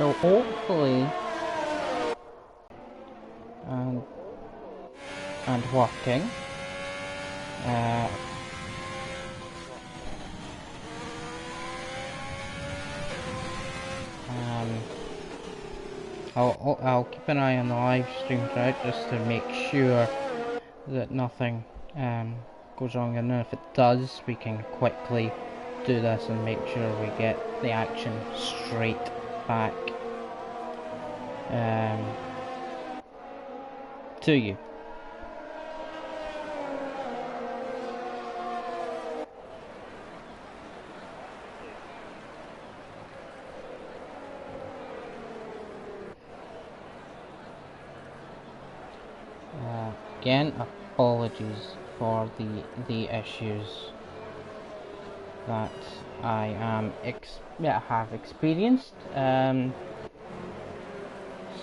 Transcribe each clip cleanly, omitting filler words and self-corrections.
So hopefully, and working. I'll keep an eye on the live stream thread just to make sure that nothing goes wrong, and if it does, we can quickly do this and make sure we get the action straight back to you. Again, apologies for the issues that I have experienced.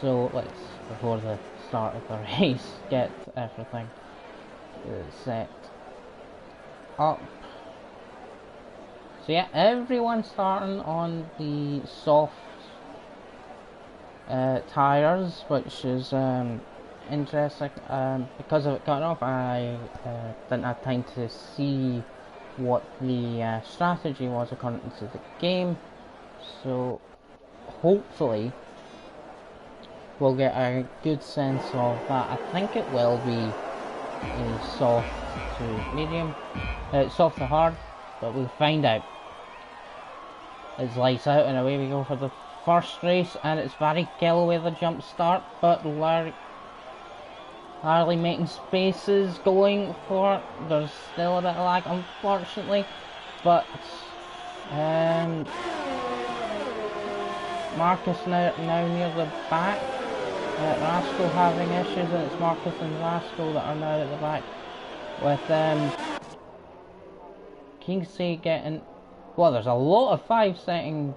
So let's, before the start of the race, get everything set up. So yeah, everyone's starting on the soft tires, which is interesting. Because of it cutting off, I didn't have time to see what the strategy was according to the game, so hopefully we'll get a good sense of that. I think it will be a soft to medium, soft to hard, but we'll find out. It's lights out and away we go for the first race, and it's Barrichello with a jump start, but Harley making spaces, going for it. There's still a bit of lag, unfortunately, but Marcus now near the back. Rascal having issues, and it's Marcus and Rascal that are now at the back, with Kingsley getting, well, there's a lot of 5-second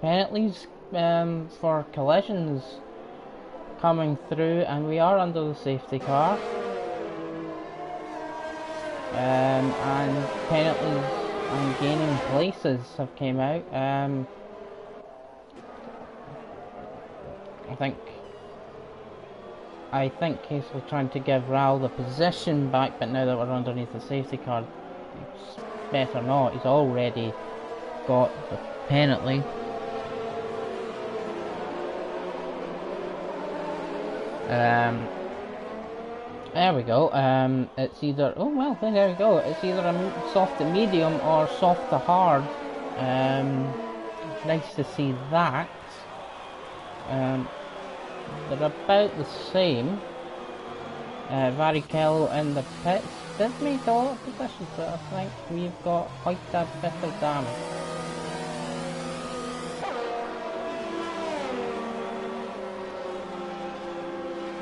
penalties for collisions coming through, and we are under the safety car, and penalties and gaining places have came out. I think he's trying to give Raul the position back, but now that we're underneath the safety car, it's better not. He's already got the penalty. There we go. It's either, oh well, there we go. It's either a soft to medium or soft to hard. Nice to see that. They're about the same. Barrichello in the pits did make a lot of positions, but I think we've got quite a bit of damage.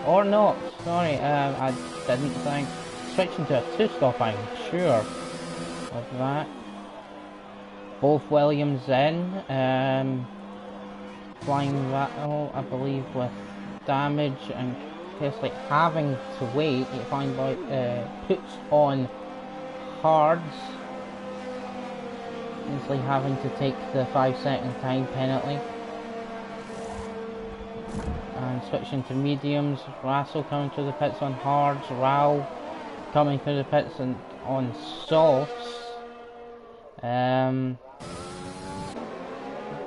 Or not, sorry, I didn't think. Switching to a 2-stop, I'm sure of that. Both Williams in, flying battle, I believe, with damage, and basically having to wait. You find puts on hards, basically having to take the 5-second time penalty. And switching to mediums, Russell coming through the pits on hards, Raul coming through the pits and on softs.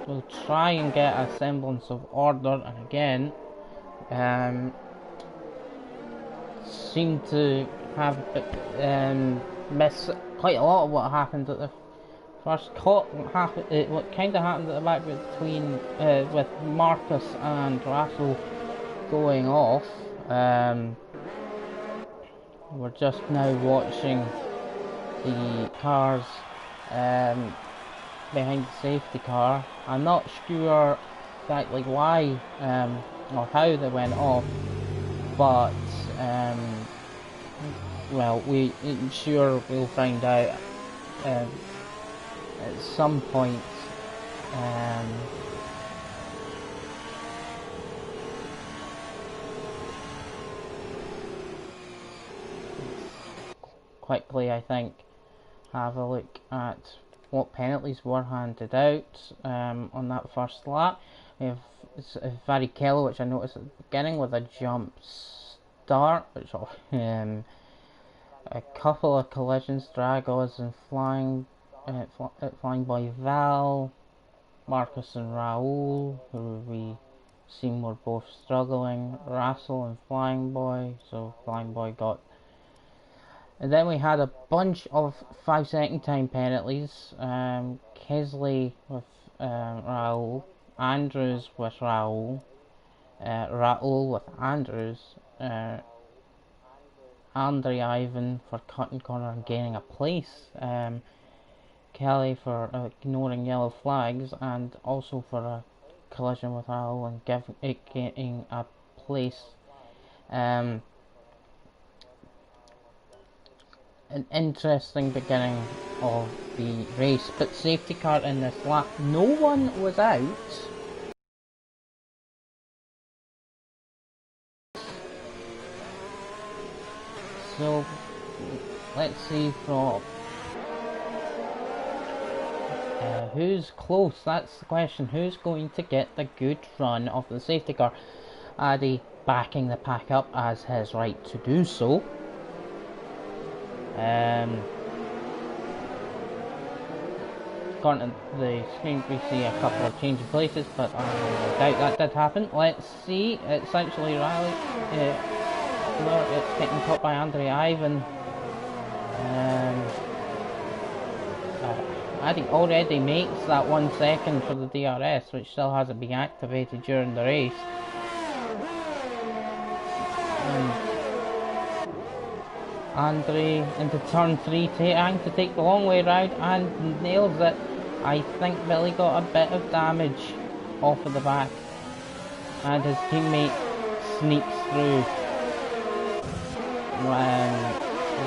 We'll try and get a semblance of order, and again, seem to have missed quite a lot of what happened at the first what kind of happened at the back between with Marcus and Russell going off. We're just now watching the cars behind the safety car. I'm not sure exactly why or how they went off, but well, sure we'll find out at some point. Quickly, I think, have a look at what penalties were handed out on that first lap. We have it's very Kello, which I noticed at the beginning with a jump start, which a couple of collisions, Dragos and Flying Boy Val, Marcus and Raul, who we seen were both struggling, Russell and Flying Boy, so Flying Boy got. And then we had a bunch of 5-second time penalties. Kesley with Raul, Andrews with Raul, Raul with Andrews, Andre Ivan for cutting corner and gaining a place, Kelly for ignoring yellow flags, and also for a collision with Raul and getting a place. An interesting beginning of the race, but safety car in this lap, no one was out. So let's see from who's close. That's the question. Who's going to get the good run of the safety car? Addy backing the pack up as his right to do so. According to the screen, we see a couple of change of places, but I doubt that did happen. Let's see. It's actually Riley. It's getting caught by Andre Ivan. Addy already makes that 1 second for the DRS, which still hasn't been activated during the race. Andre into turn 3, trying to take the long way round and nails it. I think Billy got a bit of damage off of the back, and his teammate sneaks through.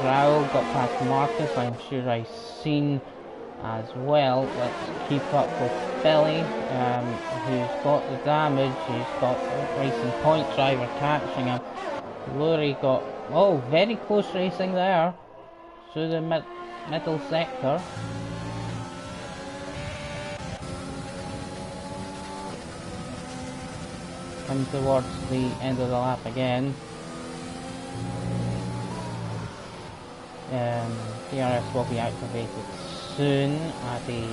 Raul got past Marcus, I'm sure I've seen as well. Let's keep up with Billy, who's got the damage. He's got Racing Point driver catching him. Lurie got, oh, very close racing there through the middle sector. And towards the end of the lap again. DRS will be activated soon. Addy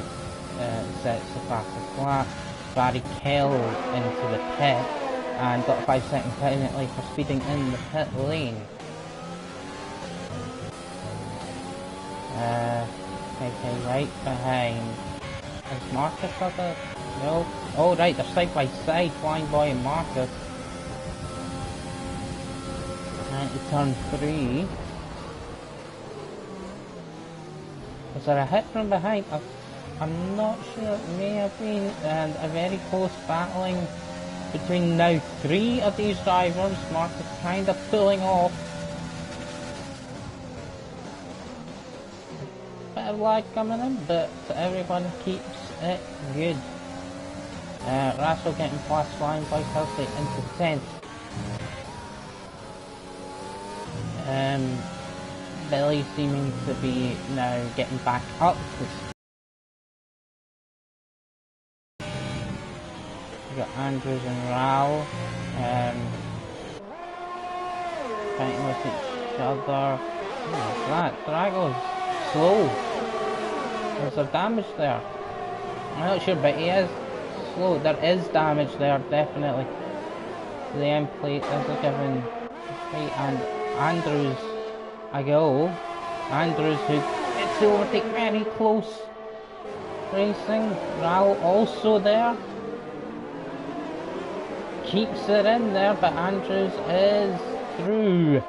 sets the fastest lap. Barrichello into the pit and got a 5-second penalty for speeding in the pit lane. Okay, right behind. Is Marcus got it? No. Oh right, they're side by side, Flying Boy and Marcus. And to turn 3. Was there a hit from behind? I'm not sure, it may have been, and a very close battling between now 3 of these drivers. Marcus kind of pulling off. Bit of lag coming in, but everyone keeps it good. Russell getting past Flying Boy Kelsey into 10th. Billy seeming to be now getting back up. We've got Andrews and Raul fighting with each other. What is that? Drago's slow. There's some damage there. I'm not sure, but he is slow. There is damage there, definitely. The end plate is a given. And Andrews a go. Andrews who gets to overtake very close. Racing. Raul also there. Keeps it in there, but Andrews is through.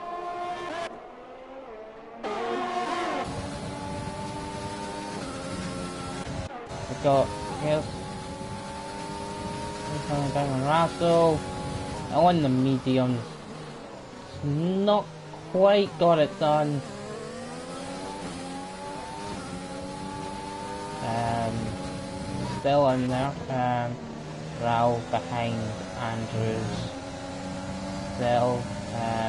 We've got here's coming down on Russell on the mediums. Not quite got it done. Still in there. Raul behind Andrews. Still,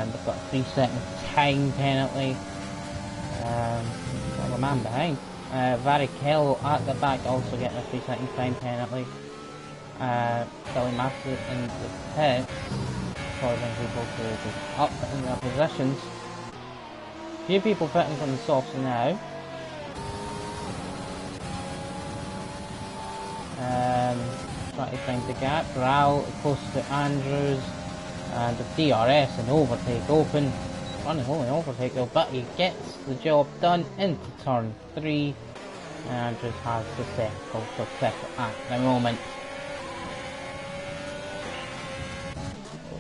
they've got a 3-second time penalty. Well, the man behind. Barrichello at the back also getting a 3-second time penalty. Billy Masters in the pits, causing people to be up in their positions. Few people pitting from the softs now. Trying to find the gap. Raul close to Andrews, and the DRS and overtake open. Unholy overtake though, but he gets the job done into turn 3. Andrews has the circle for second at the moment.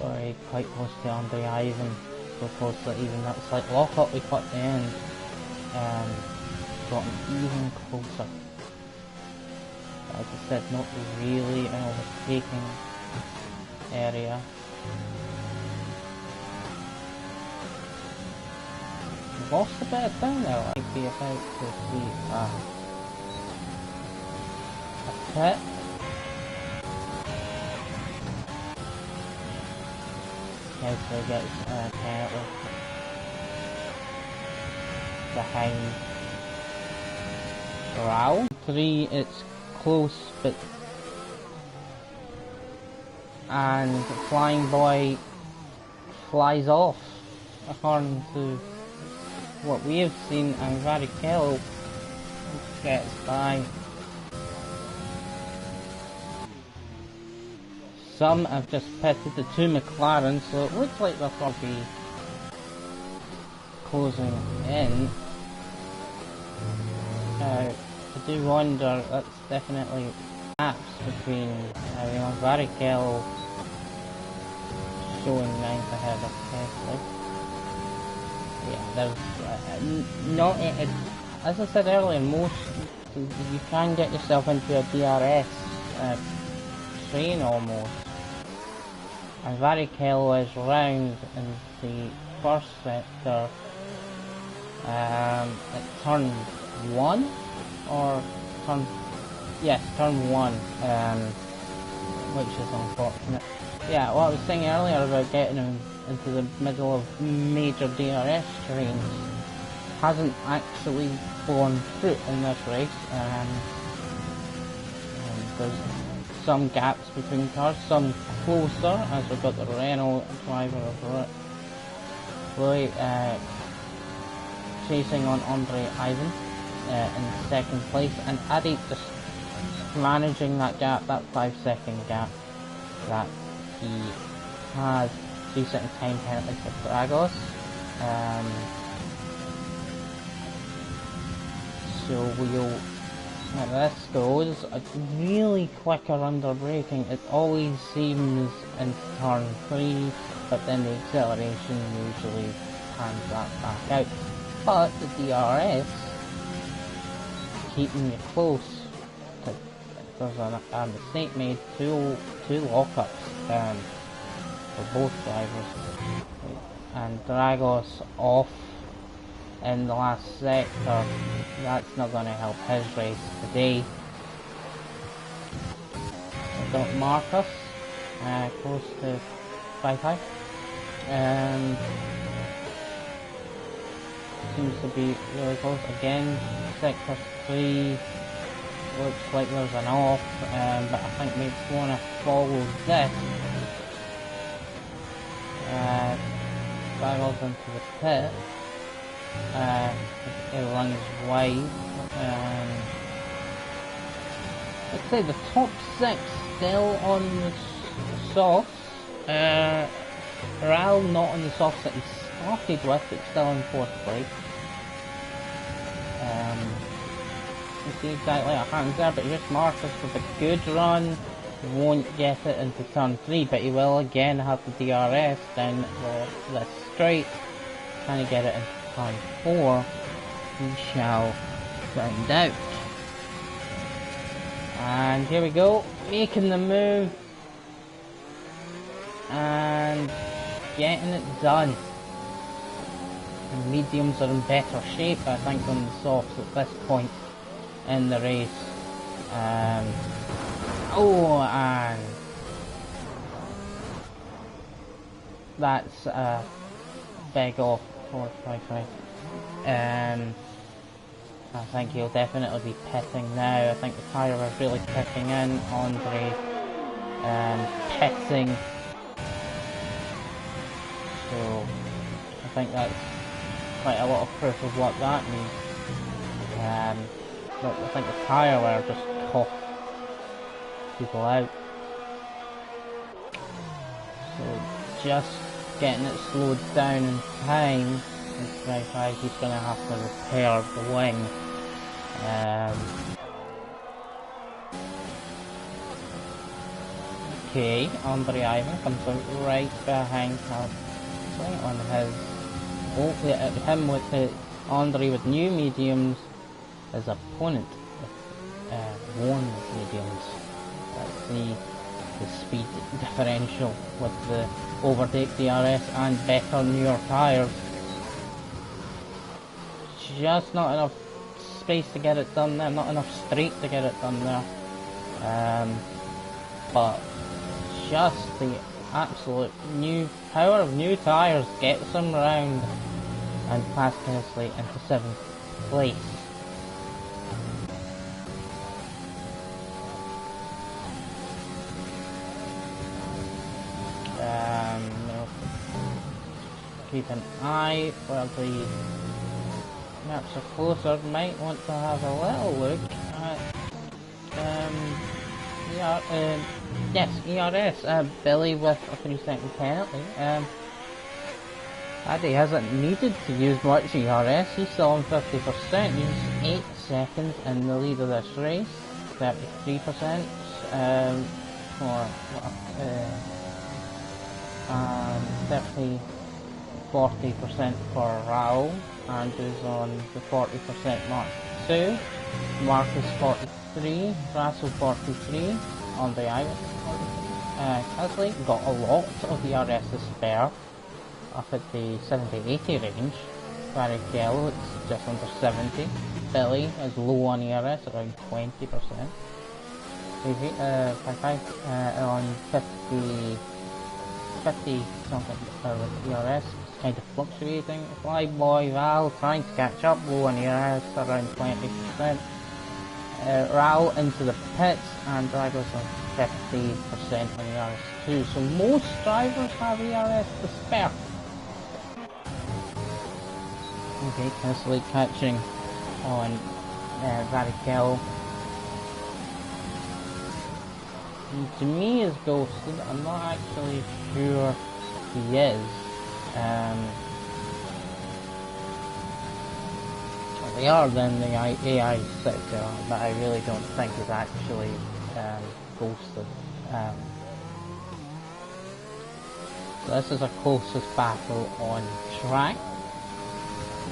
Very quite close to Andre Ivan, so close that even that slight lock-up we cut the end got him even closer. As I said, not really an overtaking area. We've lost a bit of time now. I'd be about to see a pit. Kessler gets a penalty behind Raul. 3, it's close, but and Flying Boy flies off according to what we have seen, and Varichello gets by. Some have just pitted the 2 McLarens, so it looks like they're going to be closing in. I do wonder, that's definitely gaps between Varichello showing 9th ahead of Tesla. Yeah, there's not, as I said earlier, most you can get yourself into a DRS train almost. And Varichello is round in the first sector at turn 1 or turn, yes, turn 1, which is unfortunate. Yeah, what I was saying earlier about getting him into the middle of major DRS trains hasn't actually borne fruit in this race. There's some gaps between cars, some closer, as we've got the Renault driver of Roy chasing on Andre Ivan in second place, and Adi just managing that gap, that 5-second gap that he has. 3-second time penalty for Dragos. So we'll, as this goes, a really quicker under braking. It always seems in turn 3, but then the acceleration usually pans that back out. But the DRS keeping you close. There's a mistake made, two lockups for both drivers, and Dragos off in the last sector. That's not going to help his race today. We've got Marcus close to 5-5. Seems to be really close again. Sector 3 looks like there's an off, but I think we want to follow this. Dragos into the pit. It runs wide. Let's say the top 6 still on the softs. Raul not on the softs that he started with, but still in 4th place. You see exactly what happens there, but just Marcus with a good run. He won't get it into turn 3, but he will again have the DRS down the straight, trying to get it into turn 4. We shall find out. And here we go, making the move and getting it done. The mediums are in better shape, I think, than the softs at this point in the race. And that's a big off for 5-5. I think he'll definitely be pitting now. I think the tyre was really kicking in. Andre pitting. So I think that's quite a lot of proof of what that means. But I think the tyre wear just coughed people out. So just getting it slowed down in time is very high. He's going to have to repair the wing. Okay, Andre Ivan comes out right behind him on him with Andre with new mediums, his opponent with worn mediums. Let's see the speed differential with the overtake DRS and better newer tyres. Just not enough space to get it done there, not enough straight to get it done there. But just the absolute new power of new tyres gets him round and past Hensley into 7th place. Keep an eye where the maps are closer. Might want to have a little look at yes, ERS. Billy with a 3-second penalty. Addy hasn't needed to use much ERS. He's still on 50%. He's 8 seconds in the lead of this race. 33% for 40% for Raul. Andrew's on the 40% mark too. Marcus 43, Russell 43, on the Ivan 43. Casley got a lot of ERS to spare up at the 70-80 range. Barrichello, it's just under 70. Billy is low on ERS, around 20%. On 50 something with ERS, kind of fluctuating. Flyboy Val trying to catch up, low on ERS, around 20%. Raul into the pits, and drivers on 50% on ERS too. So most drivers have ERS to spare. Okay, Casley catching on Barrichello. To me is ghosted. I'm not actually sure he is. They are then the AI sector, but I really don't think it's actually ghosted. So this is a closest battle on track.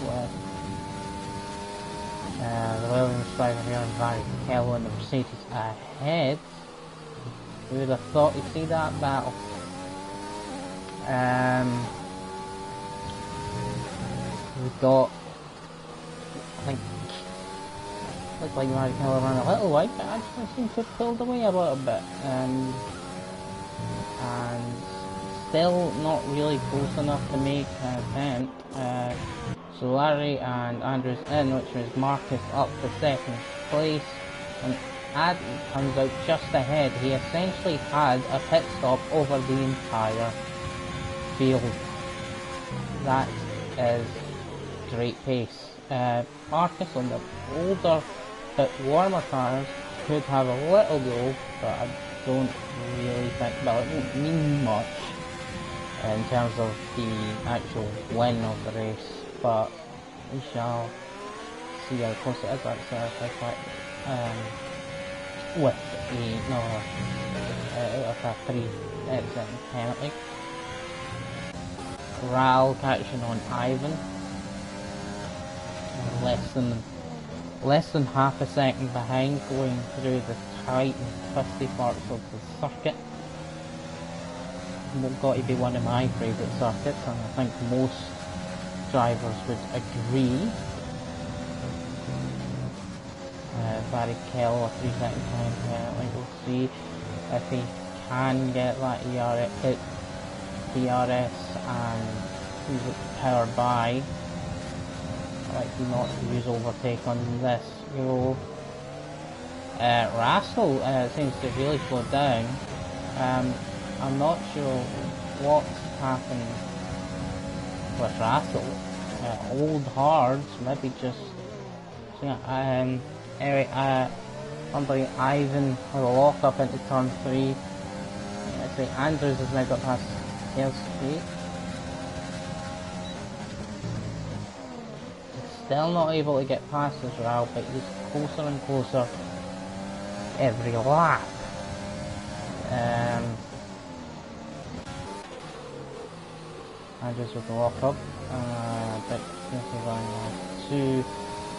With the Williams driver here and Barrichello and the Mercedes ahead. Who would have thought you'd see that battle? We've got, I think, looked like Barrichello ran a little wide, but actually seemed to have pulled away a little bit. And still not really close enough to make an attempt. So Larry and Andrews in, which was Marcus up to 2nd place. And Addy comes out just ahead. He essentially had a pit stop over the entire field. That is great pace. Marcus on the older, bit warmer tyres could have a little go, but I don't really think, well, it won't mean much in terms of the actual win of the race, but we shall see how close it is. That's with another out of a 3-second penalty. Raul catching on Ivan, less than half a second behind, going through the tight and twisty parts of the circuit. Got to be one of my favourite circuits, and I think most drivers would agree. Barrichello, a 3-second time penalty. We'll see if he can get that DRS and use it powered by. Likely not to use overtake on this go. Russell seems to have really slowed down. I'm not sure what's happened with Russell. Old hards, maybe just anyway, Andre Ivan with a lock up into turn 3. I say Andrews has now got past Hale Street. He's still not able to get past his Rail, but he's closer and closer every lap. Andrews with the lock up, but he's going to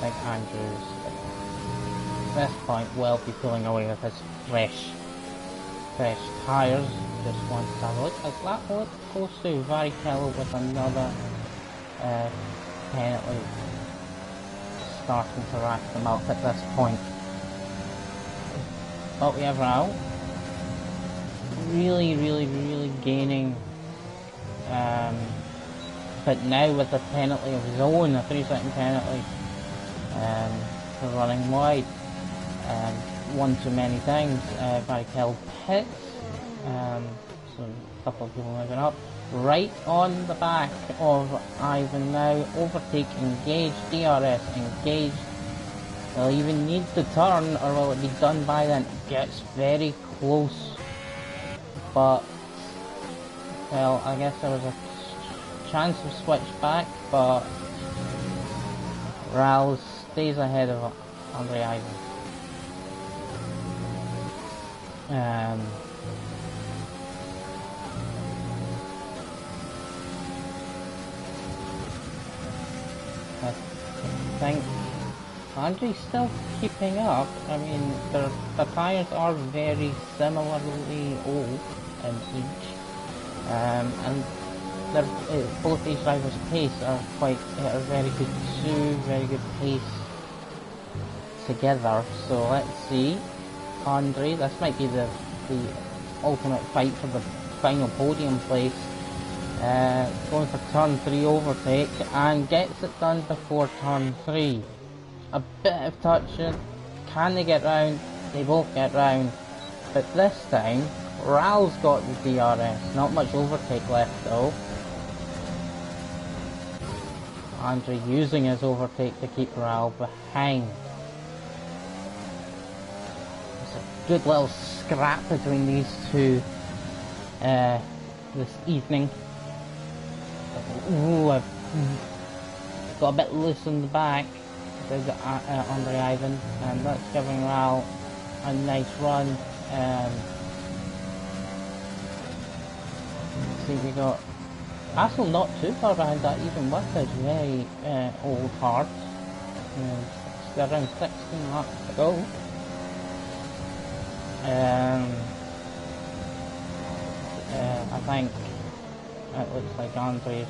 like Andrews at this point will be pulling away with his fresh tyres. Just want to have a look at that. Look close to Varichello with another penalty starting to rack them up at this point. But we have Raul really gaining, but now with the penalty of his own, a 3-second penalty for running wide. One too many times. Varichello pits, so a couple of people moving up. Right on the back of Ivan now, overtake, engaged, DRS engaged. Will even need to turn, or will it be done by then? Gets very close, but well, I guess there was a chance of switch back, but Raul stays ahead of Andre Ivan. I think Andre's still keeping up. I mean, the tyres are very similarly old in each, and both these drivers' pace are very good too, very good pace together. So let's see, Andre. This might be the ultimate fight for the final podium place. Going for turn 3 overtake and gets it done before turn 3. A bit of touching. Can they get round? They both get round. But this time, Raul's got the DRS. Not much overtake left though. Andre using his overtake to keep Raul behind. It's a good little scrap between these two this evening. Ooh, I've got a bit loose in the back. There's Andre Ivan, and that's giving Raul a nice run. See, we got Russell not too far behind that, even with his very old heart. They're around 16 laps to go. I think it looks like Andre's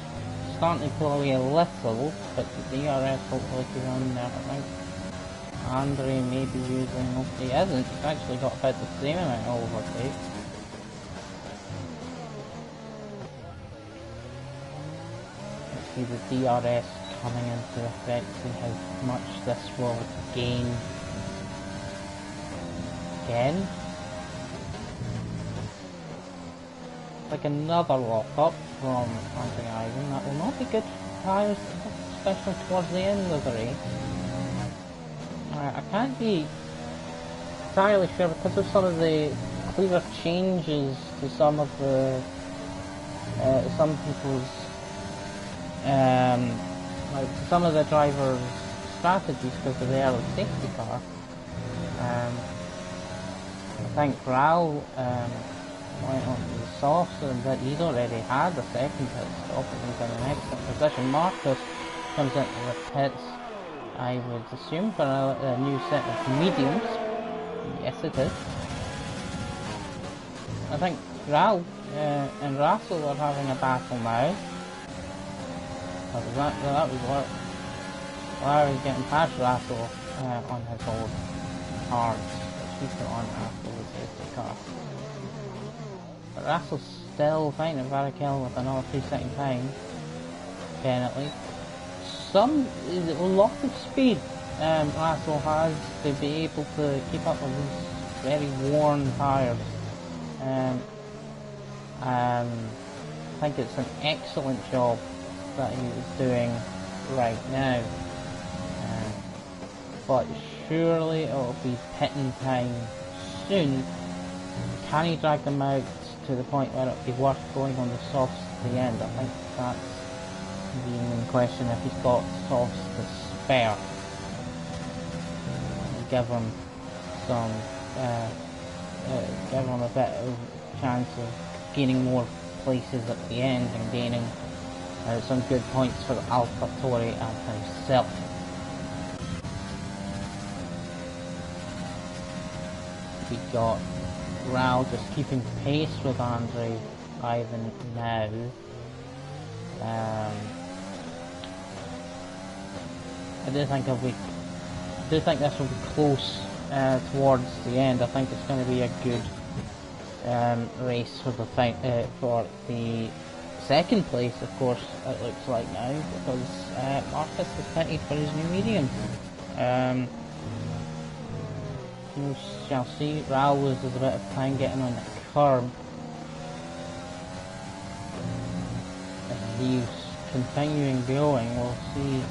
starting to pull away a little, but the DRS hopefully can run there. I think Andre may be using, he isn't, he's actually got about the same amount of overtake. Let's see the DRS coming into effect, see how much this will gain again. Like another lock up from Andre Ivan. That will not be good for tyres, especially towards the end of the race. I can't be entirely sure because of some of the clearer changes to some of the some people's like some of the drivers' strategies because of the early safety car. I think Raul went on to the softs, but he's already had a second pit stop and he's in an excellent position. Marcus comes into the pits, I would assume, for a new set of mediums. Yes, it is. I think Raul and Russell are having a battle now. That was what Larry's getting past Russell on his old cards, which he put on after the safety car. But Russell's still fighting Varichello with another 3-second time penalty. A lot of speed Russell has to be able to keep up with these very worn tyres. I think it's an excellent job that he is doing right now. But surely it'll be pitting time soon. Can he drag them out to the point where it'll be worth going on the softs to the end? I think that's the main question, if he's got softs to spare. Give him some, give him a bit of chance of gaining more places at the end and gaining some good points for AlphaTauri and himself. We got Raul just keeping pace with Andre Ivan now. I do think this will be close towards the end. I think it's going to be a good race for the second place, of course, it looks like now, because Marcus is pitted for his new medium. We shall see. Raul loses a bit of time getting on the curb. If he's continuing going, we'll see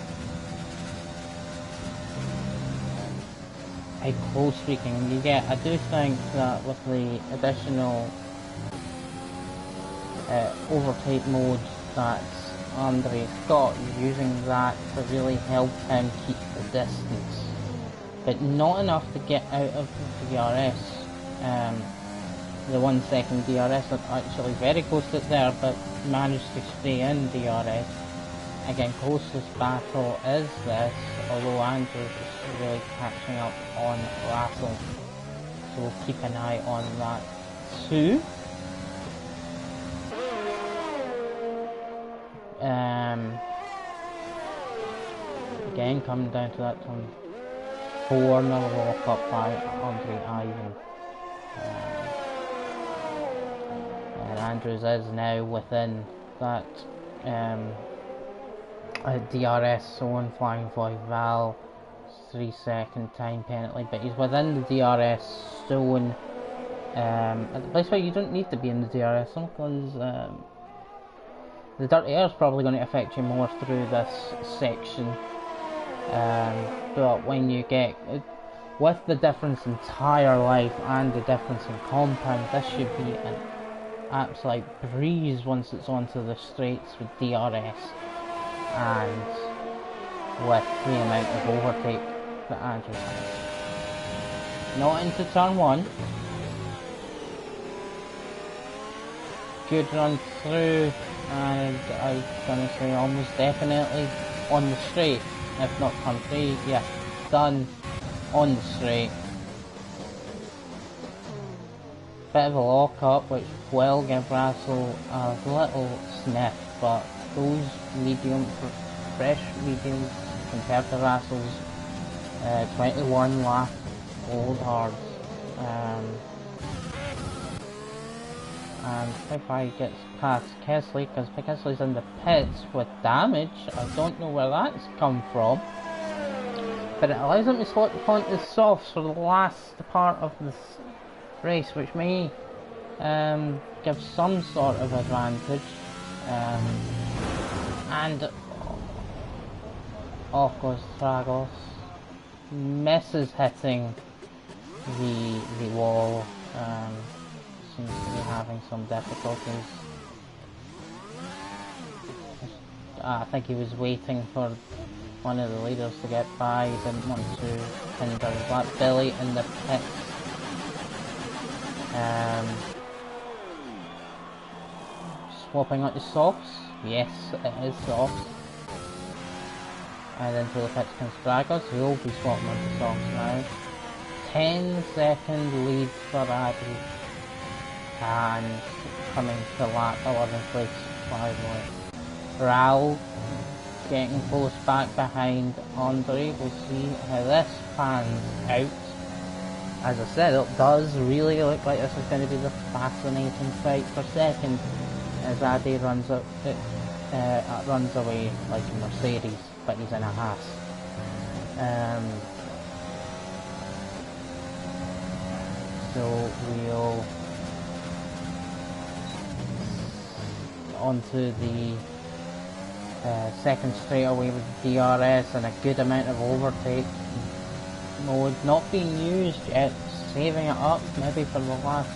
how close we can get. I do think that with the additional overtake mode that Andre's got, using that to really help him keep the distance, but not enough to get out of the DRS. The 1 second DRS are actually very close to it there, but managed to stay in DRS. Again, closest battle is this, although Andrew is really catching up on Russell, so we'll keep an eye on that too. Again, coming down to that turn 4, another walk up by Andre Ivan. And Andrews is now within that DRS zone, flying by Val, 3 second time penalty, but he's within the DRS zone. At the place where you don't need to be in the DRS zone, because the dirty air is probably going to affect you more through this section. But when you get, with the difference in tyre life and the difference in compound, this should be an absolute breeze once it's onto the straights with DRS and with the amount of overtake that Andrew has. Not into turn 1. Good run through, and I was going to say almost definitely on the straight, if not turn 3. Yeah, done on the straight. Bit of a lock up, which will give Russell a little sniff, but those medium, fresh mediums compared to Russell's 21 lap old hards. And if I get past Kesley, because Kesley's in the pits with damage, I don't know where that's come from, but it allows him to slot onto the softs for the last part of this race, which may give some sort of advantage. And off goes Tragos, misses hitting the wall. Seems to be having some difficulties. I think he was waiting for one of the leaders to get by. He didn't want to hinder that Billy in the pits. Swapping out the softs. Yes, it is softs. And then through the pits comes Dragos. He'll be swapping out the softs now. 10-second lead for Adri. And coming to lap 11th place finally. Raul getting close back behind Andre. We'll see how this pans out. As I said, it does really look like this is going to be the fascinating fight for second, as Adi runs away like a Mercedes, but he's in a Haas. So we'll onto the second straightaway with the DRS and a good amount of overtake mode not being used yet, saving it up maybe for the last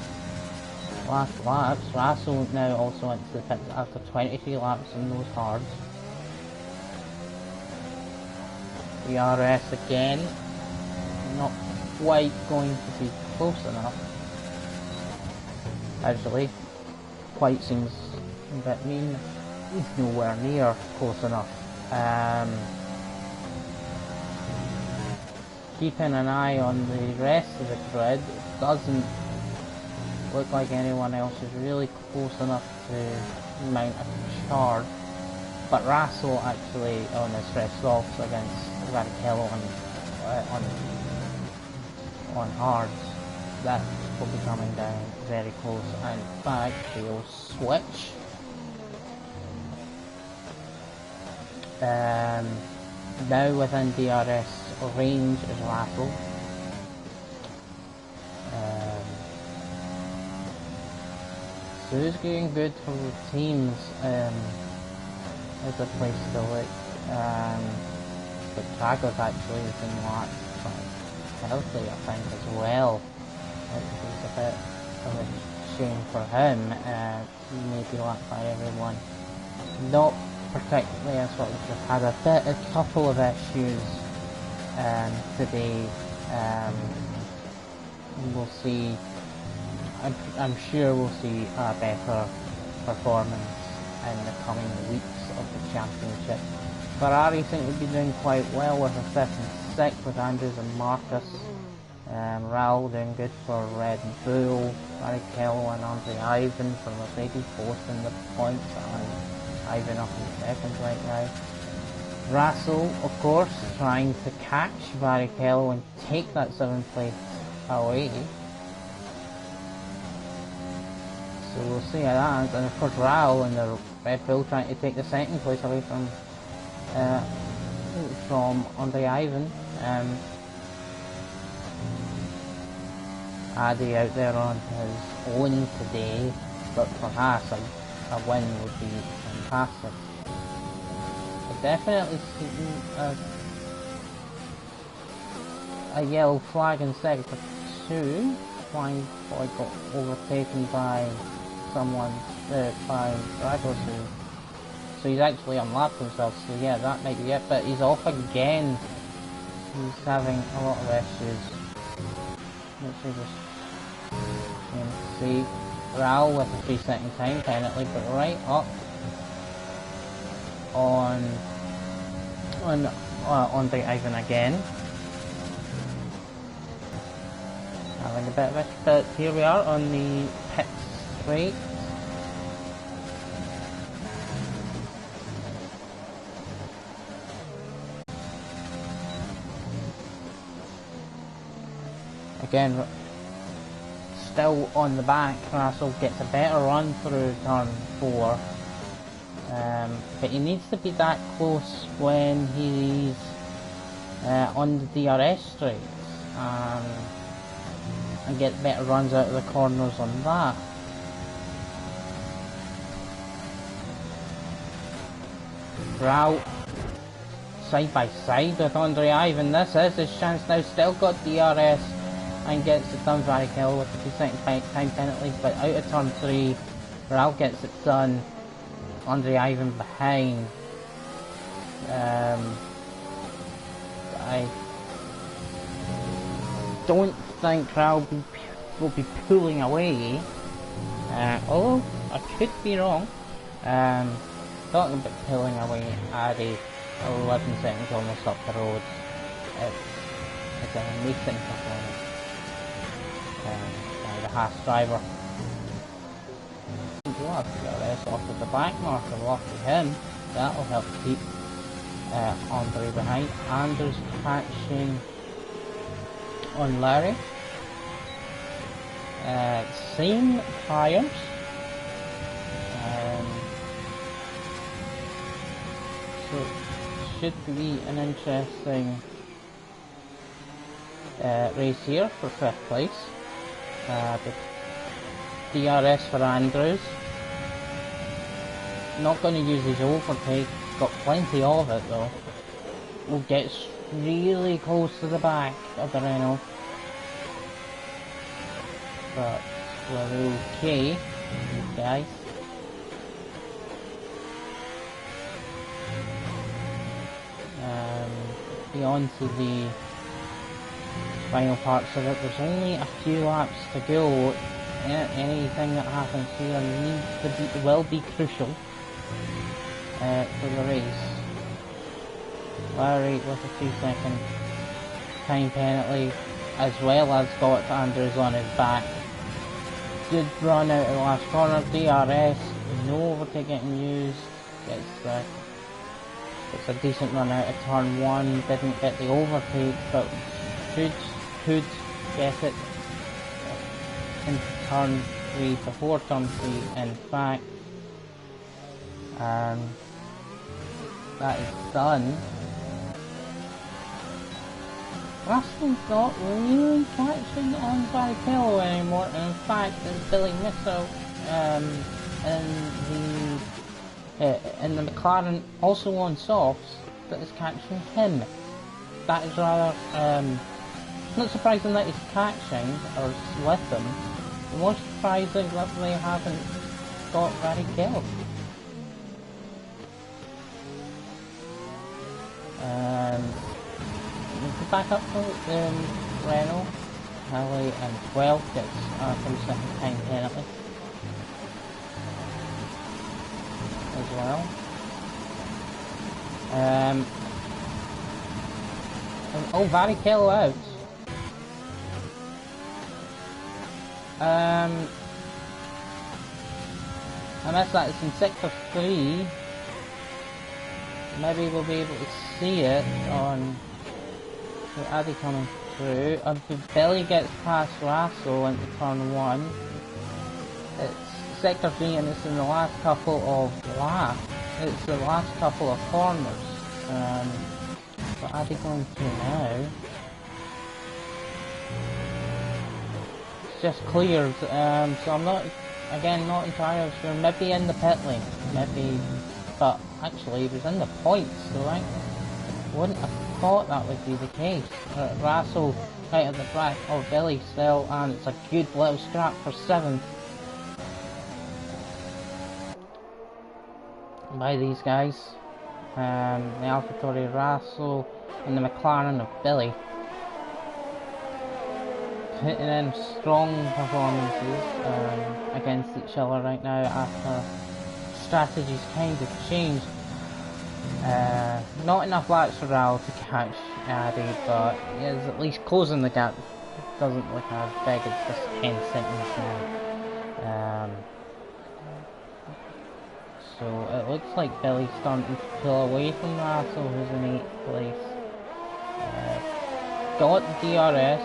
laps. Russell now also into the pits after 23 laps in those hards. DRS again, not quite going to be close enough. Actually, quite seems a bit mean. He's nowhere near close enough. Keeping an eye on the rest of the grid, it doesn't look like anyone else is really close enough to mount a charge. But Russell actually on his fresh softs against Varichello on hards, that will be coming down very close. And back they'll switch. Now within DRS range is Russell. So it's getting good for the teams. Is a place to look. But Trago's actually been lapped quite healthy, I think, as well. Which is a bit of a shame for him. Maybe lapped by everyone. Not particularly, I sort of just had a couple of issues today. We'll see. I'm sure we'll see a better performance in the coming weeks of the championship. Ferrari seem to be doing quite well with a 5th and 6th with Andrews and Marcus. Raul doing good for Red Bull. Barrichello and Andre Ivan for Mercedes both in the points, and Ivan up in second right now. Russell, of course, trying to catch Barrichello and take that 7th place away. So we'll see how that ends. And of course Raul and the Red Bull trying to take the 2nd place away from Andre Ivan. Addy out there on his own today, but for Haas a win would be fantastic. I definitely see a yellow flag in sector 2. Flying boy got overtaken by someone, by Dragos, so he's actually unlapped himself, so yeah, that might be it, but he's off again. He's having a lot of issues, which is just see. Raul with a 3-second time penalty, but right up on the Ivan again. Having a bit of it, but here we are on the pit straight. Again, still on the back. Russell gets a better run through turn 4, but he needs to be that close when he's on the DRS straights and get better runs out of the corners on that. Raul side by side with Andre Ivan. This is his chance now. Still got DRS and gets it done. Varichello with the 2-second time penalty, but out of turn 3, Raul gets it done. Andre Ivan behind. I don't think Raul will be pulling away, although I could be wrong. Talking about pulling away, Addy 11 seconds almost up the road. It's an amazing performance by the Haas driver. We'll have to get this off of the back marker, lucky him. That'll help keep Andre behind. Anders catching on Larry. Same tyres. So it should be an interesting race here for 5th place. The DRS for Andrews. Not going to use his overtake. Got plenty of it though. Will get really close to the back of the Renault. But we're okay, guys. Beyond to the final parts of it, there's only a few laps to go. Anything that happens here will be crucial for the race. Larry with a 2-second time penalty, as well as got Andrews on his back. Good run out of the last corner. DRS, no overtake getting used. It's a decent run out of turn 1. Didn't get the overtake, but could get it into turn 3 before turn 3. In fact, that is done. Russell's not really catching on Barrichello anymore, and in fact, Billy Missile in the McLaren, also on softs, that is catching him. That is rather not surprising that he's catching or with them. More surprising that they haven't got Barrichello. Back up to Renault. Haley and 12 gets a 3-second time penalty as well. Barrichello out. I missed that. It's in sector 3. Maybe we'll be able to see it on Addy coming through. Billy gets past Russell into turn 1. It's sector 3 and it's in the last couple of laps. It's the last couple of corners. So Addy going through now. It's just cleared. So I'm not entirely sure. Maybe in the pit lane. Maybe. But actually he was in the points, so I wouldn't have thought that would be the case. Russell right at the back of Billy still, and it's a good little scrap for 7th by these guys. The AlphaTauri Russell and the McLaren of Billy putting in strong performances against each other right now after strategies kind of changed. Not enough laps for Raul to catch Addy, but he is at least closing the gap. Doesn't look as big as just 10 seconds now. So it looks like Billy's starting to pull away from Russell, who's in 8th place. Got DRS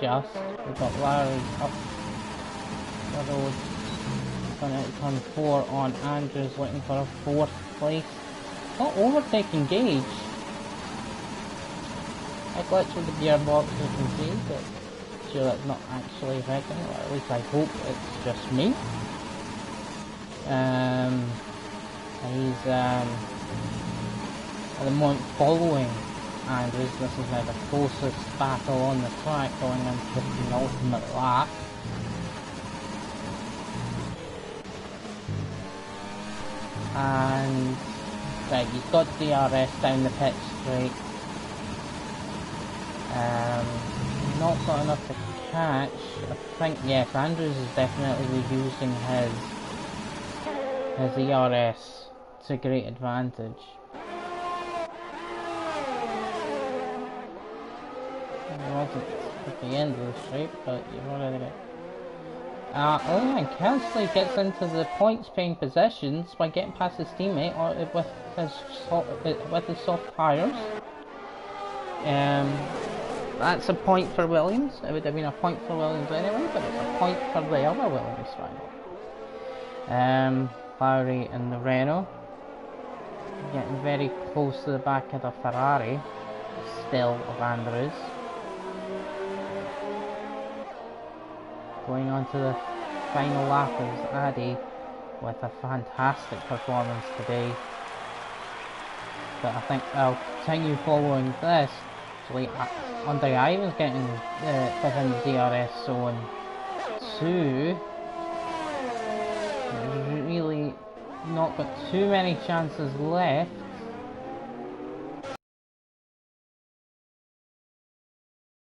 just. We've got Larry up the road. Going out to turn 4 on Andrews, looking for a 4th place. Not overtaking Gage. I glitch with the gearbox, you can see, but sure that's not actually affecting it, or at least I hope it's just me. He's at the moment following Andrews. This is now the closest battle on the track going into the penultimate lap. And right, he's got DRS down the pit straight. Not got enough to catch. I think yes, Andrews is definitely using his ERS to great advantage. It wasn't at the end of the straight, but you've already got. And Kensley gets into the points-paying positions by getting past his teammate or with his soft tyres. That's a point for Williams. It would have been a point for Williams anyway, but it's a point for the other Williams rival. Lowry and the Renault getting very close to the back of the Ferrari, still of Andrews. Going on to the final lap is Addy with a fantastic performance today. But I think I'll continue following this. Actually, Andre I was getting within the DRS zone too. There's really not got too many chances left.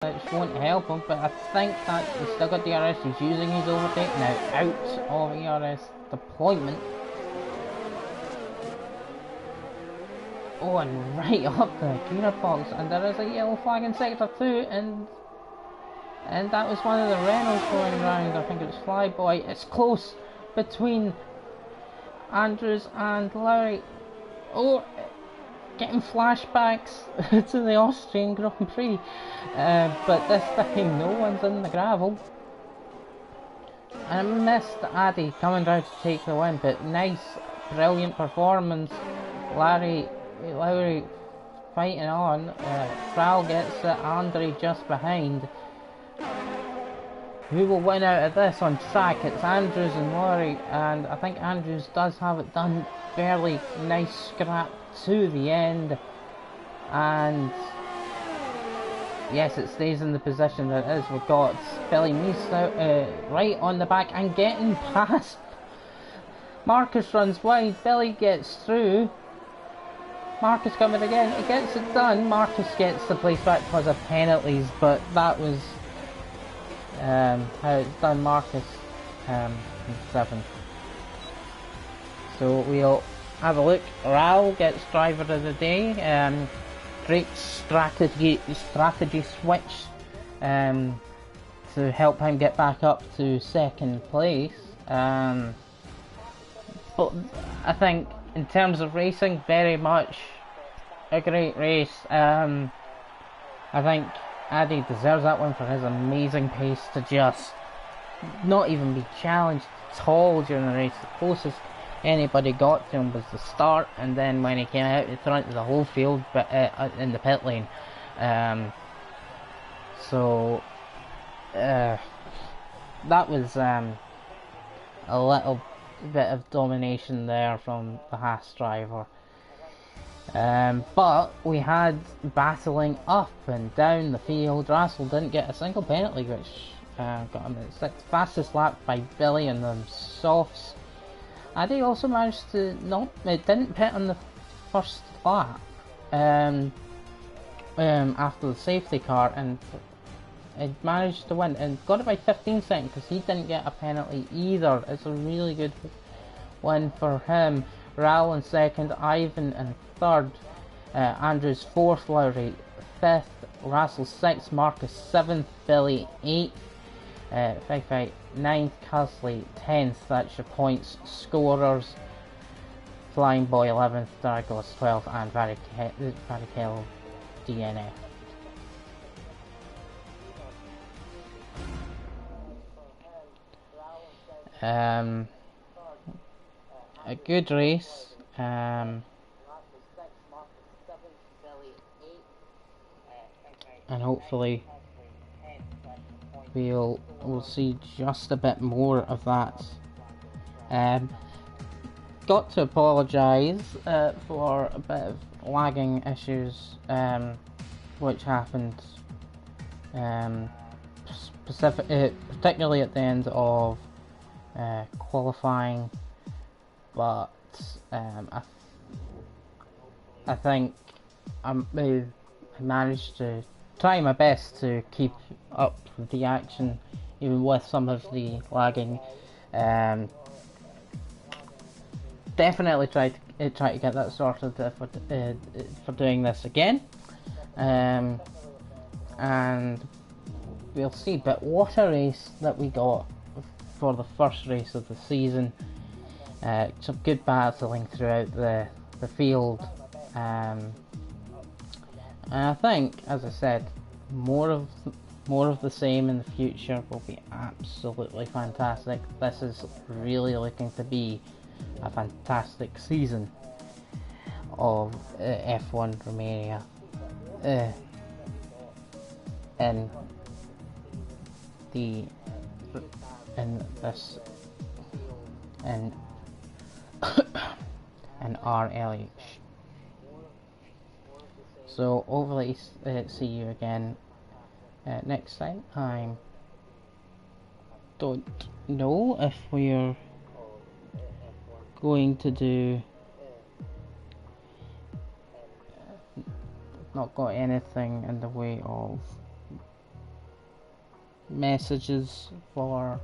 Which won't help him, but I think that he's still got DRS. He's using his overtake now out of ERS deployment. Oh, and right up the gearbox, and there is a yellow flag in sector 2, and that was one of the Renaults going round. I think it was Flyboy. It's close between Andrews and Lowry. Oh, getting flashbacks to the Austrian Grand Prix, but this time no one's in the gravel. I missed Addy coming down to take the win, but nice, brilliant performance. Lowry fighting on. Kral gets it, Andre just behind. Who will win out of this on track? It's Andrews and Lowry, and I think Andrews does have it done. Fairly nice scrap to the end, and yes, it stays in the position that it is. We've got Billy Meese now right on the back and getting past. Marcus runs wide, Billy gets through. Marcus coming again, he gets it done. Marcus gets the place back because of penalties, but that was how it's done. Marcus in 7th. So we'll have a look. Ral gets driver of the day. Great strategy switch to help him get back up to 2nd place. But I think in terms of racing, very much a great race. I think Addy deserves that one for his amazing pace to just not even be challenged at all during the race. The closest anybody got to him was the start, and then when he came out, he threw into the whole field, but in the pit lane. So that was a little bit of domination there from the Haas driver. But we had battling up and down the field. Russell didn't get a single penalty, which got him at 6th. Fastest lap by Billy in the softs. Addy also managed to didn't pit on the first lap after the safety car, and it managed to win and got it by 15 seconds because he didn't get a penalty either. It's a really good win for him. Raul in 2nd, Ivan in 3rd, Andrews 4th, Lowry 5th, Russell 6th, Marcus 7th, Billy 8th, Fight 9th, Casley 10th. That's your points scorers. Flying Boy 11th, Dargos 12th, and Varichello DNF. A good race. And hopefully we'll see just a bit more of that. Got to apologise for a bit of lagging issues which happened particularly at the end of qualifying, but I think I managed to try my best to keep up with the action even with some of the lagging. Definitely try to get that sorted for doing this again, and we'll see. But what a race that we got for the first race of the season. Some good battling throughout the field, and I think, as I said, more of the same in the future will be absolutely fantastic. This is really looking to be a fantastic season of F1 Romania in and RLH. So hopefully see you again next time. I don't know if we're going to do, not got anything in the way of messages for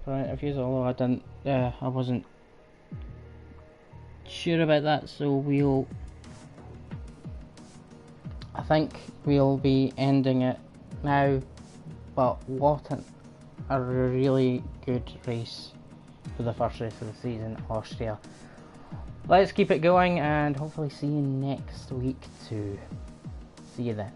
interviews, although I wasn't sure about that, so I think we'll be ending it now. But what a really good race for the first race of the season, Austria. Let's keep it going and hopefully see you next week too. See you then.